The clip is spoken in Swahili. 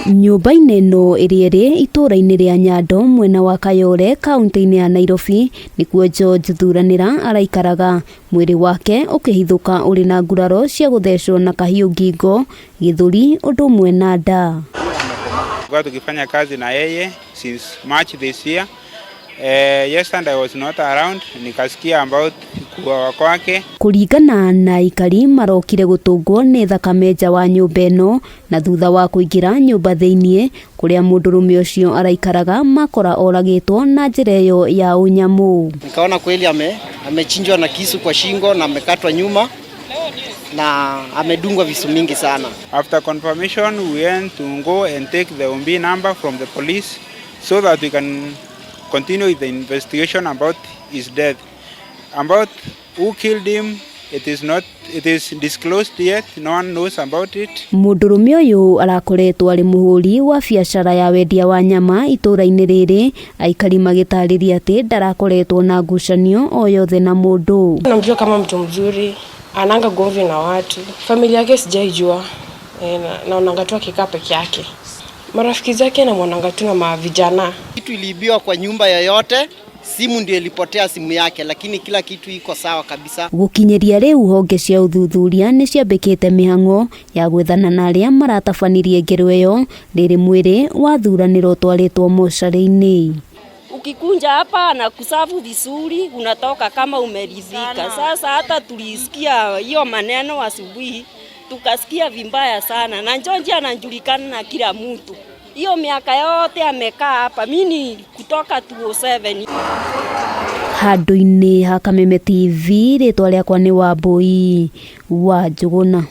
Nyũmba-inĩ ĩno ĩrĩa ĩrĩ itũra-inĩ rĩa Nyando mwena wa Kayole kaunti-inĩ ya Nairobi nĩkuo George Thuranĩra araikaraga, mwĩrĩ wake ũkĩhithũka ũrĩ na nguraro cia gũthecwo na kahiũ ngingo, gĩthũri ũndũ ũmwe na nda. Tukifanya kazi na yeye since March this year. Yesterday I was not around, nikasikia about kuwa kwake. Kuringana na AIKARI marokire gutungwo ni thakame nja wa nyumba ĩno na thutha wa kuingira nyumba thĩinĩ kuria mundurume ucio araikaraga makora oragitwo na njĩra ĩyo ya unyamu. Nikaona kweli amechinjwa na kisu kwa shingo na amekatwa nyuma na amedungwa visu mingi sana. After confirmation we went to go and take the UMWE number from the police so that we can continue with the investigation about his death. About who killed him, it is disclosed yet, no one knows about it. Mundurume uyu arakoretwo ari muhuri wa biacara ya wendia wa nyama itũra-inĩ rĩrĩ, AIKARI magĩtarĩria atĩ ndarakoretwo na ngucanio o yothe na mũndũ. Namjua kama mtu mzuri, ananga govi na watu. Familia yake sijaijua, naonanga tu akikaa peke yake. Marafiki zake na mwananga tu na mavijana. Kitu iliibiwa kwa nyumba yoyote, simu ndio ilipotea simu yake, lakini kila kitu iko sawa kabisa. Gukinyeria riu honge cia uthuthuria ni ciambikite mihang'o ya gwethana na aria maratabanirie ngero iyo riri mwiri wa Thuranĩra twaritwo mocarĩ-inĩ. Ukikunja hapa na kusafu vizuri unatoka kama umeridhika. Sasa hata tulisikia hiyo maneno asubuhi tukasikia vibaya sana, na Njonji anajulikana na kila mtu. Hiyo miaka yote amekaa hapa, mimi kutoka 2007. Handũ-inĩ ha Kameme TV ritwa rĩakwa nĩ Wambui wa Njũgũna.